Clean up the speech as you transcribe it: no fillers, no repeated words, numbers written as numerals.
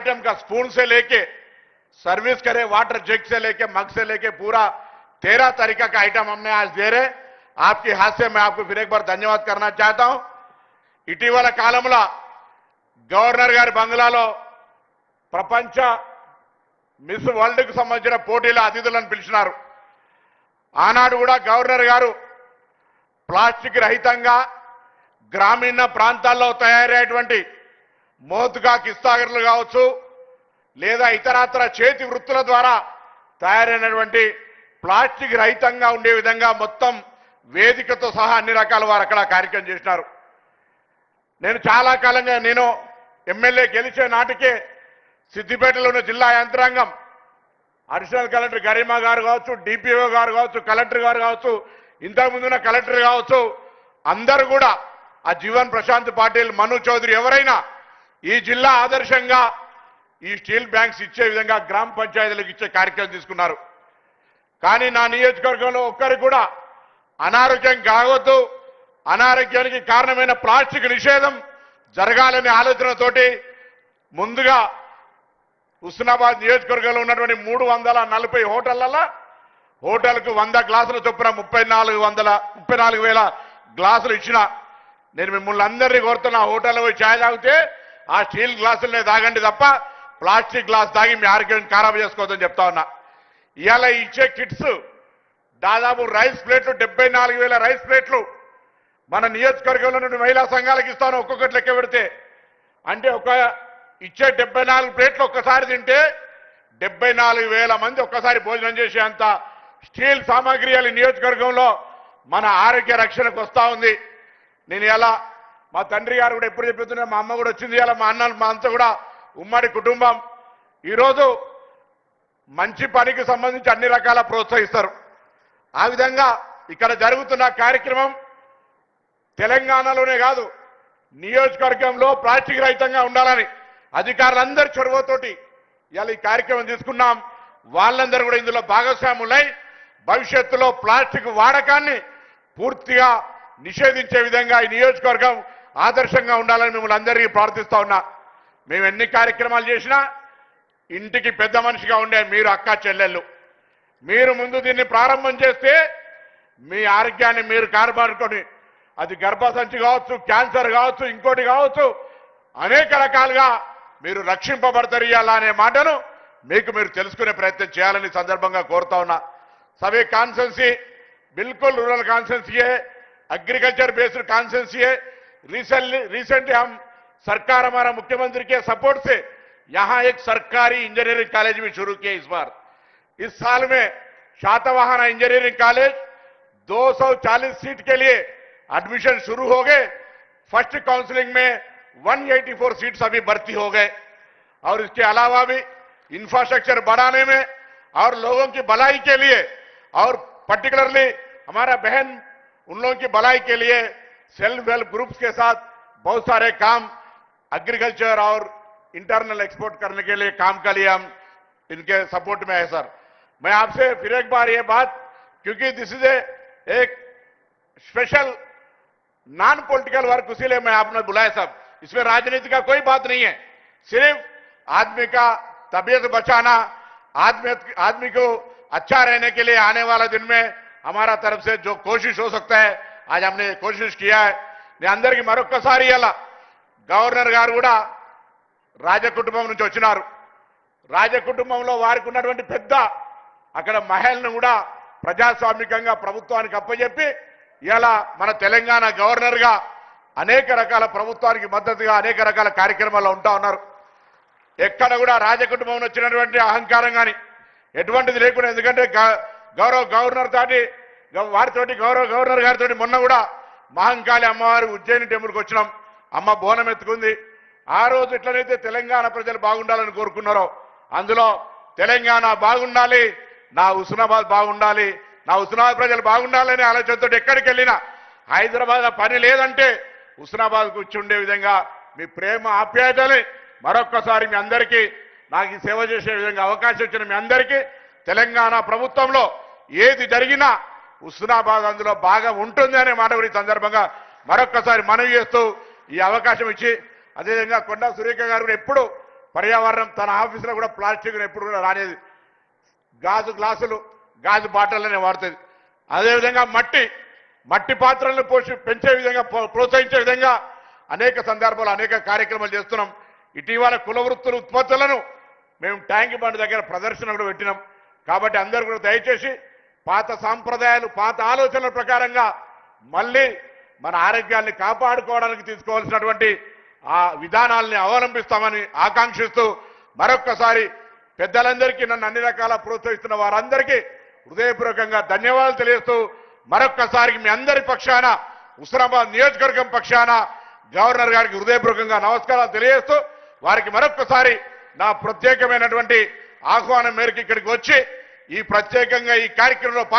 Item का spoon से लेके सर्विस करे वाटर जग से लेके मग से लेके पूरा 13 तरीका का आइटम हमने आज दे रहे। आपके हाथ से मैं आपको फिर एक बार धन्यवाद करना चाहता हूं। ఇటీవల కాలంలో గవర్నర్ గారి బంగ్లాలో ప్రపంచ మిస్ వరల్డ్ కు సంబంధించిన పోటీల అతిథులను పిలిచినారు. ఆనాడు కూడా గవర్నర్ గారు ప్లాస్టిక్ రహితంగా గ్రామీణ ప్రాంతాల్లో తయారయ్యేటువంటి మోతుగా కిస్తాగర్లు కావచ్చు లేదా ఇతరత్ర చేతి వృత్తుల ద్వారా తయారైనటువంటి ప్లాస్టిక్ రహితంగా ఉండే విధంగా మొత్తం వేదికతో సహా అన్ని రకాల వారు అక్కడ కార్యక్రమం చేసినారు. నేను చాలా కాలంగా నేను ఎమ్మెల్యే గెలిచే నాటికే సిద్దిపేటలో ఉన్న జిల్లా యంత్రాంగం అడిషనల్ కలెక్టర్ గరిమా గారు కావచ్చు, డిపిఓ గారు కావచ్చు, కలెక్టర్ గారు కావచ్చు, ఇంతకుముందున్న కలెక్టర్ కావచ్చు, అందరూ కూడా ఆ జీవన్ ప్రశాంత్ పాటిల్, మను చౌదరి ఎవరైనా ఈ జిల్లా ఆదర్శంగా ఈ స్టీల్ బ్యాంక్స్ ఇచ్చే విధంగా గ్రామ పంచాయతీలకు ఇచ్చే కార్యక్రమం తీసుకున్నారు. కానీ నా నియోజకవర్గంలో ఒక్కరికి కూడా అనారోగ్యం కావద్దు, అనారోగ్యానికి కారణమైన ప్లాస్టిక్ నిషేధం జరగాలనే ఆలోచనతోటి ముందుగా హుస్నాబాద్ నియోజకవర్గంలో ఉన్నటువంటి 340 హోటళ్లలో హోటల్కు 100 గ్లాసుల చొప్పున 34,000 గ్లాసులు ఇచ్చిన. నేను మిమ్మల్ని అందరినీ కోరుతున్నా, హోటల్లో పోయి ఛాయ్ తాగితే ఆ స్టీల్ గ్లాసులనే తాగండి తప్ప ప్లాస్టిక్ గ్లాస్ తాగి మీ ఆరోగ్యం ఖరాబ్ చేసుకోవద్దని చెప్తా ఉన్నా. ఇవాళ ఇచ్చే కిట్స్ దాదాపు రైస్ ప్లేట్లు 74,000 రైస్ ప్లేట్లు మన నియోజకవర్గంలో నుండి మహిళా సంఘాలకు ఇస్తాను. ఒక్కొక్కటి లెక్క పెడితే అంటే ఒక ఇచ్చే 74 ప్లేట్లు ఒక్కసారి తింటే 74,000 మంది ఒక్కసారి భోజనం చేసేంత స్టీల్ సామాగ్రి నియోజకవర్గంలో మన ఆరోగ్య రక్షణకు వస్తా ఉంది. నేను ఇలా మా తండ్రి గారు కూడా ఎప్పుడు చెప్తున్నా, మా అమ్మ కూడా వచ్చింది, ఇలా మా అన్న మా అంతా కూడా ఉమ్మడి కుటుంబం. ఈరోజు మంచి పనికి సంబంధించి అన్ని రకాల ప్రోత్సహిస్తారు. ఆ విధంగా ఇక్కడ జరుగుతున్న కార్యక్రమం తెలంగాణలోనే కాదు నియోజకవర్గంలో ప్లాస్టిక్ రహితంగా ఉండాలని అధికారులందరి చొరవతోటి ఇలా ఈ కార్యక్రమం తీసుకున్నాం. వాళ్ళందరూ కూడా ఇందులో భాగస్వాములై భవిష్యత్తులో ప్లాస్టిక్ వాడకాన్ని పూర్తిగా నిషేధించే విధంగా ఈ నియోజకవర్గం ఆదర్శంగా ఉండాలని మిమ్మల్ని అందరికీ ప్రార్థిస్తా ఉన్నా. మేము ఎన్ని కార్యక్రమాలు చేసినా ఇంటికి పెద్ద మనిషిగా ఉండే మీరు అక్క చెల్లెళ్ళు, మీరు ముందు దీన్ని ప్రారంభం చేస్తే మీ ఆరోగ్యాన్ని మీరు కాపాడుకొని అది గర్భసంచి కావచ్చు, క్యాన్సర్ కావచ్చు, ఇంకోటి కావచ్చు, అనేక రకాలుగా మీరు రక్షింపబడతారు ఇయ్యాలా అనే మాటను మీకు మీరు తెలుసుకునే ప్రయత్నం చేయాలని సందర్భంగా కోరుతా ఉన్నా. सभी कॉन्स्टिट्यूंसी बिल्कुल रूरल कॉन्स्टिट्यूंसी है, एग्रीकल्चर बेस्ड कॉन्स्टिट्यूंसी है. रिसेंटली हम सरकार हमारा मुख्यमंत्री के सपोर्ट से यहां एक सरकारी इंजीनियरिंग कॉलेज भी शुरू किया. इस बार इस साल में शातवाहना इंजीनियरिंग कॉलेज 240 सीट के लिए एडमिशन शुरू हो गए. फर्स्ट काउंसलिंग में 184 सीट्स अभी भर्ती हो गए. और इसके अलावा भी इंफ्रास्ट्रक्चर बढ़ाने में और लोगों की भलाई के लिए और पर्टिकुलरली हमारा बहन उन लोगों की भलाई के लिए सेल्फ हेल्प ग्रुप्स के साथ बहुत सारे काम एग्रीकल्चर और इंटरनल एक्सपोर्ट करने के लिए काम के लिए हम इनके सपोर्ट में है. सर मैं आपसे फिर एक बार ये बात, क्योंकि दिस इज एक स्पेशल नॉन पॉलिटिकल वर्क, इसीलिए मैं आपने बुलाया. सब इसमें राजनीति का कोई बात नहीं है, सिर्फ आदमी का तबीयत बचाना, आदमी को अच्छा रहने के लिए आने वाला दिन में हमारा तरफ से जो कोशिश हो सकता है आज हमने कोशिश किया है. నేను అందరికీ మరొక్కసారి ఇలా గవర్నర్ గారు కూడా రాజకుటుంబం నుంచి వచ్చినారు. రాజకుటుంబంలో వారికి ఉన్నటువంటి పెద్ద అక్కడ మహిళను కూడా ప్రజాస్వామికంగా ప్రభుత్వానికి అప్పచెప్పి ఇలా మన తెలంగాణ గవర్నర్ గా అనేక రకాల ప్రభుత్వానికి మద్దతుగా అనేక రకాల కార్యక్రమాల్లో ఉంటా ఉన్నారు. ఎక్కడ కూడా రాజకుటుంబం వచ్చినటువంటి అహంకారం కానీ ఎటువంటిది లేకుండా, ఎందుకంటే గౌరవ గవర్నర్ తోటి వారితోటి గవర్నర్ గారితో మొన్న కూడా మహంకాళి అమ్మవారి ఉజ్జయిని టెంపుల్కి వచ్చినాం. అమ్మ బోనం ఎత్తుకుంది. ఆ రోజు ఎట్లనైతే తెలంగాణ ప్రజలు బాగుండాలని కోరుకున్నారో అందులో తెలంగాణ బాగుండాలి, నా హుస్నాబాద్ బాగుండాలి, నా హుస్నాబాద్ ప్రజలు బాగుండాలనే ఆలోచనతో ఎక్కడికి వెళ్ళినా హైదరాబాద్ పని లేదంటే హుస్నాబాద్కు వచ్చి ఉండే విధంగా మీ ప్రేమ ఆప్యాయతని మరొక్కసారి మీ అందరికీ నాకు ఈ సేవ చేసే విధంగా అవకాశం ఇచ్చిన మీ అందరికీ తెలంగాణ ప్రభుత్వంలో ఏది జరిగినా హుస్నాబాద్ అందులో బాగా ఉంటుంది అనే మాట గురించి సందర్భంగా మరొక్కసారి మనవి చేస్తూ ఈ అవకాశం ఇచ్చి, అదేవిధంగా కొండా సురేఖ గారు ఎప్పుడు పర్యావరణం తన ఆఫీసులో కూడా ప్లాస్టిక్ ఎప్పుడు కూడా రానేది, గాజు గ్లాసులు గాజు బాటలనే వాడుతుంది. అదేవిధంగా మట్టి పాత్రలను పెంచే విధంగా ప్రోత్సహించే విధంగా అనేక సందర్భాలు అనేక కార్యక్రమాలు చేస్తున్నాం. ఇటీవల కుల వృత్తుల ఉత్పత్తులను మేము ట్యాంక్ బండ్ దగ్గర ప్రదర్శన కూడా పెట్టినాం. కాబట్టి అందరూ కూడా దయచేసి పాత సాంప్రదాయాలు పాత ఆలోచనల ప్రకారంగా మళ్ళీ మన ఆరోగ్యాన్ని కాపాడుకోవడానికి తీసుకోవాల్సినటువంటి ఆ విధానాలని అవలంబిస్తామని ఆకాంక్షిస్తూ మరొక్కసారి పెద్దలందరికీ నన్ను అన్ని రకాల ప్రోత్సహిస్తున్న వారందరికీ హృదయపూర్వకంగా ధన్యవాదాలు తెలియజేస్తూ మరొక్కసారి మీ అందరి పక్షాన హుస్నాబాద్ నియోజకవర్గం పక్షాన గవర్నర్ గారికి హృదయపూర్వకంగా నమస్కారాలు తెలియజేస్తూ వారికి మరొక్కసారి నా ప్రత్యేకమైనటువంటి ఆహ్వానం మేరకు ఇక్కడికి వచ్చి ఈ ప్రత్యేకంగా ఈ కార్యక్రమంలో